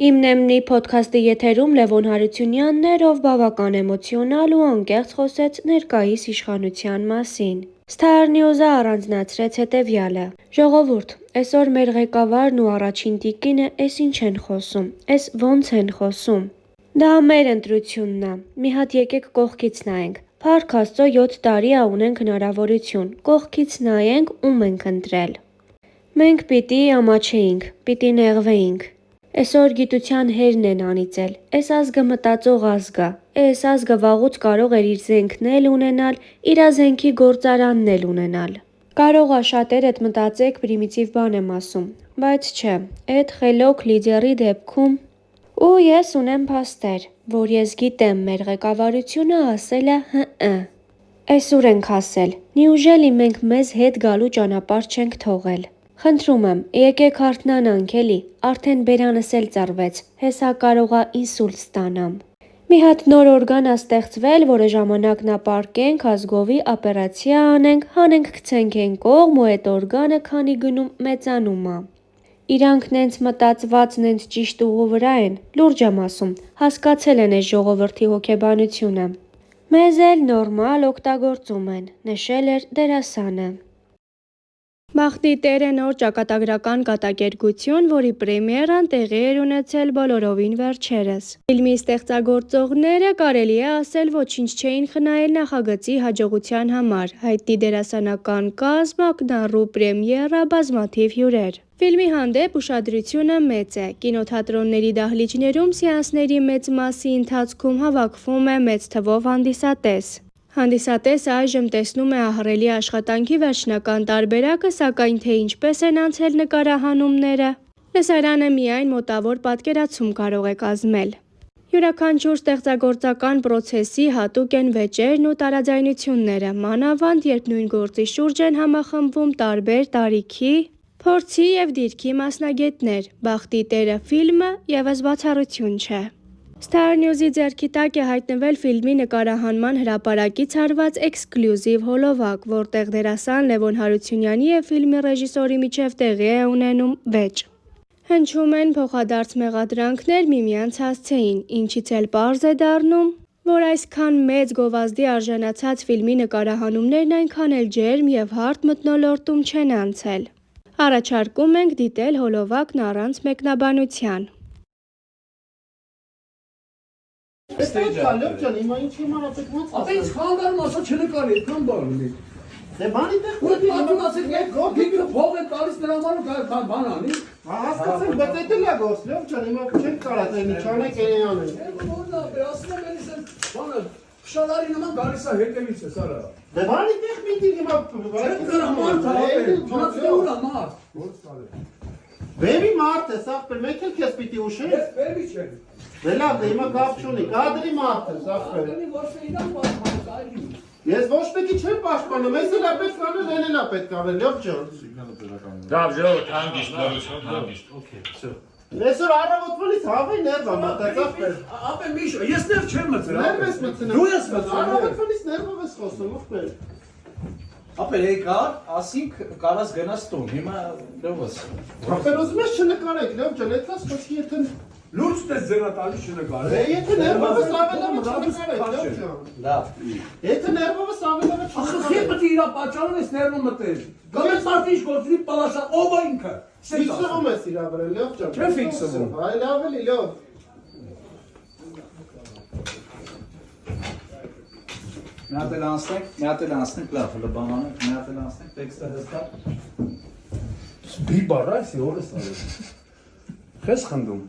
Իմնեմնի փոդքասթի եթերում Լևոն Հարությունյանն էր, ով բավական էմոցիոնալ ու անկեղծ խոսեց ներկայիս իշխանության մասին։ Star News-ը առանձնացրեց հետևյալը. «Ժողովուրդ, այսօր մեր ղեկավարն ու առաջին տիկինը էս ինչ են խոսում, էս ոնց են խոսում։ Դա մեր ընտրությունն ա, մի հատ եկեք կողքից նայենք։ Փառք Աստծո 7 տարի ա ունենք հնարավորություն, կողքից նայենք ում ենք ընտրել։ Մենք պիտի ամաչեինք, պիտի նեղվեինք։ Այսօր գիտության հերն են անիծել, էս ազգը մտածող ազգ ա, էս ազգը վաղուց կարող էր իր զենքն էլ ունենալ, իրա զենքի գործարանն էլ ունենալ։ Կարող ա շատեր էդ մտածեք պրիմիտիվ բան եմ ասում, բայց չէ, էդ խելոք լիդերի դեպքում… Ու ես ունեմ փաստեր, որ ես գիտեմ մեր ղեկավարությունը ասել ա հը։ Էս ուր ենք հասել, նիուժելի մենք մեզ հետ գալու ճանապարհ չենք թողել։ Խնդրում եմ, եկեք հարթնանանք էլի, արդեն բերանս էլ ծռվեց, հեսա կարող ա ինսուլտ ստանամ։ Մի հատ նոր օրգան ա ստեղծվել, որը ժամանակն ա պառկենք, ազգովի օպերացիա անենք, հանենք գցենք էն կողմ ու էդ օրգանը քանի գնում մեծանում ա։ Իրանք նենց մտածված, նենց ճիշտ ուղու վրա են, լուրջ եմ ասում, հասկացել են էս ժողովրդի հոգեբանությունը։ Մեզ էլ նորմալ օգտագործում են, նշել էր դերասանը։ Բախտի տերը նոր ճակատագրական կատակերգություն, որի պրեմիերան տեղի էր ունեցել բոլորովին վերջերս։ Ֆիլմի ստեղծագործողները կարելի է ասել ոչինչ չէին խնայել նախագծի հաջողության համար, հայտնի դերասանական կազմ, ակնառու պրեմիերա, բազմաթիվ հյուրեր։ Ֆիլմի հանդեպ ուշադրությունը մեծ է, կինոթատրոնների դահլիճներում սեանսների մեծ մասի ընթացքում հավաքվում է մեծ թվով հանդիսատես։ Հանդիսատեսը այժմ տեսնում է ահռելի աշխատանքի վերջնական տարբերակը, սակայն թե ինչպես են անցել նկարահանումները, լսարանը միայն մոտավոր պատկերացում կարող է կազմել։ Յուրաքանչյուր ստեղծագործական պրոցեսի հատուկ են վեճերն ու տարաձայնությունները, մանավանդ երբ նույն գործի շուրջ են համախմբվում տարբեր տարիքի, փորձի և դիրքի մասնագետներ։ Բախտի տերը ֆիլմը ևս բացառություն չէ։ Star News-ի ձեռքի տակ է հայտնվել ֆիլմի նկարահանման հրապարակից արված էքսկլյուզիվ հոլովակ, որտեղ դերասան Լևոն Հարությունյանի և ֆիլմի ռեժիսորի միջև տեղի է ունենում վեճ։ Հնչում են փոխադարձ մեղադրանքներ միմյանց հասցեին, ինչից էլ պարզ է դառնում, որ այսքան մեծ գովազդի արժանացած ֆիլմի նկարահանումներն այնքան էլ ջերմ և հարթ մթնոլորտում չեն անցել։ Առաջարկում ենք դիտել հոլովակն առանց մեկնաբանության։ Լեփչան, հիմա ինչ իմանացեք ոնց։ Ապա ինչ խանգարում ասա չնկարի, այդքան բան ունի։ Դե բանի տեղ Ու ասեք մեկ գորգիկը փող է տալիս նրա համար բան անի։ Հասկացեք, բայց դա էլ է գործ, Լեփչան, հիմա չենք կարած այն իջանեք այն անեն։ Որնա, ասում եմ էս բանը շալարի նման գալիս է հետևից է սարա։ Դե բանի տեղ միտի հիմա Չեմ կրա մարդ է, մնացել ուրա մարդ։ Ո՞ր սարը։ Բեմի մարդ է, սաղբեր, մեկ էլ քեզ պիտի ուշես։ Ես բեմի չեմ։ Դե լավ, դե հիմա կապ չունի, կադրի մարդ է, սաղբեր։ Ոչ թե իրան պաշտպանում, այլ։ Ես ոչ մեկի չեմ պաշտպանում, ես էլ պետք անել, այն էլ պետք անել, Լեփչան։ Դավ ժողովուրդ հանգիստ, հանգիստ, օքեյ, всё։ Այսօր առավոտվանից հավի ներվա մտածախբեր։ Ապա միշ, ես ներվ չեմ մտցրել։ Ներվ ես մտցնել։ Դու ես մտցրել։ Առավոտվանից ներվով ես խոսում, ովքեր։ Ապա եկար, ասինք կարաս գնաս տուն, հիմա լավս։ Ապա ուզում ես չնկարեք, Լեփչան, այդպես խոսքի եթե Լուրջ դες ձենա տալիս չնկարել։ Դե եթե ներվովս ավելավը չնկարեք, Լեփչան։ Լավ։ Եթե ներվովս ավելավը Ախր չնկարեք։ պետք է իրա պատճառով ես ներվում մտել։ Գալիս մարդի ինչ գործի պալաշա, ով է ինքը։ Ֆիքսվում ես իրա վրա, Լեփչան։ Չէ ֆիքսվում։ Այլ ավելի լավ։ Մի հատ էլ անցնենք, լավ, հլբանանենք, մի հատ էլ անցնենք, տեքստը հստակ։ Բի բարայսի օրս արել։ Քեզ խնդում։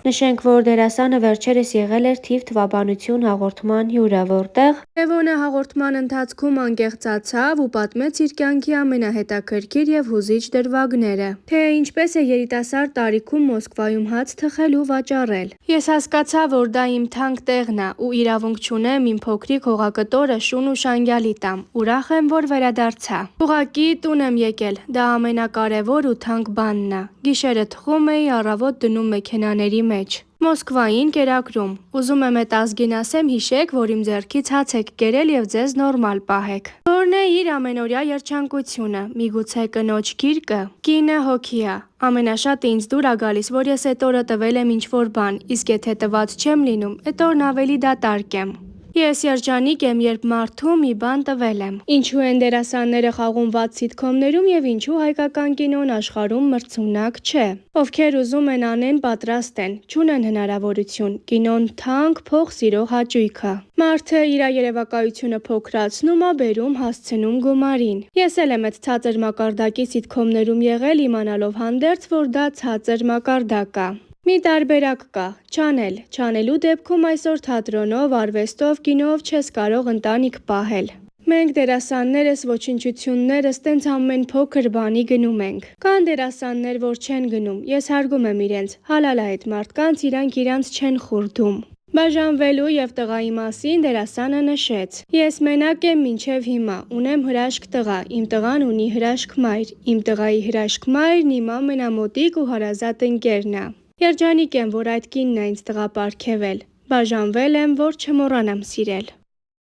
Նշենք, որ դերասանը վերջերս եղել էր թիվ թվաբանություն հաղորդման հյուրը, որտեղ Լևոնը հաղորդման ընթացքում անկեղծացավ ու պատմեց իր կյանքի ամենահետաքրքիր և հուզիչ դրվագները, թե ինչպես է երիտասարդ տարիքում Մոսկվայում հաց թխել ու վաճառել։ Ես հասկացա, որ դա իմ թանկ տեղն է ու իրավունք չունեմ իմ փոքրիկ հողակտորը շուն ու շանգյալի տամ։ Ուրախ եմ, որ վերադարձա։ Ուղղակի տուն եմ եկել, դա ամենակարևոր ու թանկ բանն է։ Գիշերը թխում էի, առավոտ դնում մեքենաների մեջ։ մեջ։ Մոսկվային կերակրում։ Ուզում եմ այդ ազգին ասեմ հիշեք, որ իմ ձեռքից հաց եք կերել եւ ձեզ նորմալ պահեք։ Որն է իր ամենօրյա երջանկությունը, միգուցե կնոջ գիրկը, կինը հոգիա։ Ամենաշատը ինձ դուր ա գալիս, որ ես այդ օրը տվել եմ ինչ-որ բան, իսկ եթե տված չեմ լինում, այդ օրն ավելի դատարկ եմ։ Ես երջանիկ եմ, երբ մարդու մի բան տվել եմ։ Ինչու են դերասանները խաղում վատ սիթքոմներում եւ ինչու հայկական կինոն աշխարհում մրցունակ չէ։ Ովքեր ուզում են անեն, պատրաստ են, չունեն հնարավորություն։ Կինոն թանկ, փող սիրող հաճույք է։ Մարդը իր երևակայությունը փոքրացնում է, բերում, հասցնում գումարին։ Ես էլ եմ այդ ցածր մակարդակի սիթքոմներում եղել, իմանալով հանդերձ, որ դա ցածր մակարդակ է։ Մի տարբերակ կա, չանել։ Չանելու դեպքում այսօր թատրոնով, արվեստով, կինոով չես կարող ընտանիք պահել։ Մենք դերասաններս, ոչնչություններս տենց ամեն փոքր բանի գնում ենք։ Կան դերասաններ, որ չեն գնում, ես հարգում եմ իրենց, հալալ է այդ մարդկանց, իրանք իրանց չեն խուրդում։ Բաժանվելու եւ տղայի մասին դերասանը նշեց. Ես մենակ եմ մինչեւ հիմա, ունեմ հրաշք տղա, իմ տղան ունի հրաշք մայր, իմ տղայի հրաշք մայրն իմ ամենամոտիկ ու հարազատ ընկերն է։ Երջանիկ եմ, որ այդ կինն է ինձ տղա պարգևել, բաժանվել եմ, որ չմոռանամ սիրել։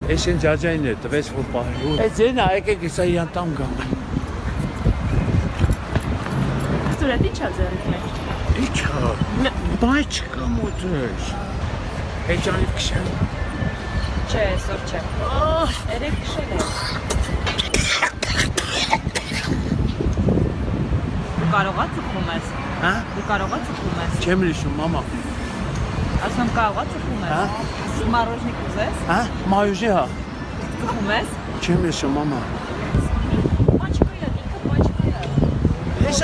Ես են ջաջային է, տվեց որ պահելու։ Այս ձեն եկեք իսա իրան տամ գամ։ Սուրետ ի՞նչ ա ձեռքն։ Իչա, բայ չկա մոտես։ Էջանիվ քշեմ։ Չէ, այսօր չէ։ Երեք քշել է։ Դու կարողա ծխում ես։ Հա? Դու կարողա ծխում ես։ Չեմ լիշում, մամա։ Ասում կարողա ծխում ես։ Հա? Մարոժնիկ ուզես։ Հա? Մայուժի հա։ Ծխում ես։ Չեմ լիշում, մամա։ Մաչկոյա, դիքը մաչկոյա։ Ես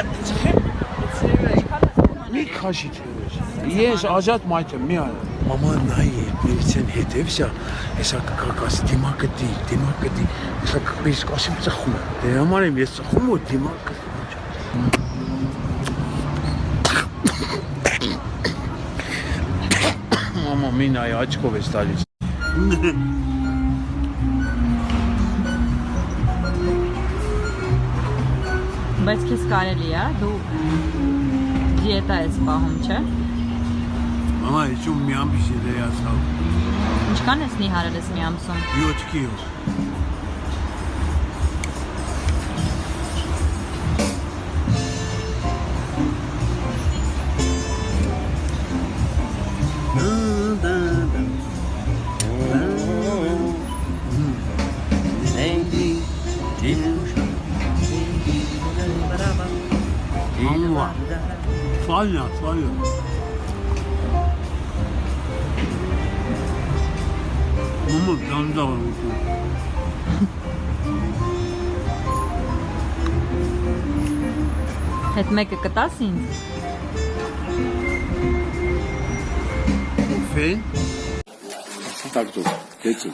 մի քաշի թեւես։ Ես ազատ մայթ եմ, մի արա։ Մամա նայ, միցեն հետևսա, հեսա կկակաս դիմակդի, հեսա կկիս կասիմ ծխում է։ Դե համար եմ ես ծխում ու դիմակ։ Մամա մի նայ, աչքով ես տալիս։ Բայց քեզ կարելի է, դու դիետա ես պահում, չէ։ Մամա, իշում մի ամբիշ է ասալ։ Ինչքան ես նիհարել ես մի ամսում։ 7 կիլո։ Սվալյա։ Մամա դանդաղ եմ ուտում։ Հետ մեկը կտաս ինձ։ Ֆեն։ Так тут, դեցի։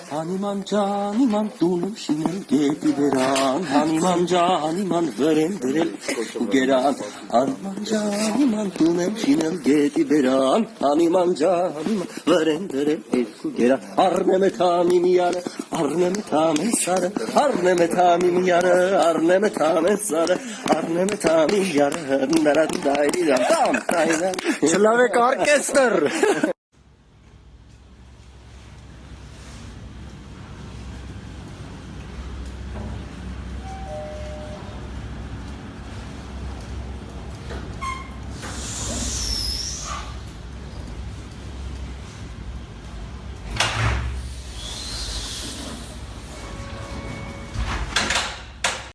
Հանիման ջան, իման տունը շինել գետի վերան, հանիման ջան, իման վրեն դրել գերան, հանիման ջան, իման տունը շինել գետի վերան, հանիման ջան, իման վրեն դրել գերան, առնեմ է թամի միարը, առնեմ է թամի սարը, առնեմ է թամի միարը, առնեմ է թամի սարը, առնեմ է թամի յարը, նարան դայրի տամ, տայնան, չլավ եք արկեստր։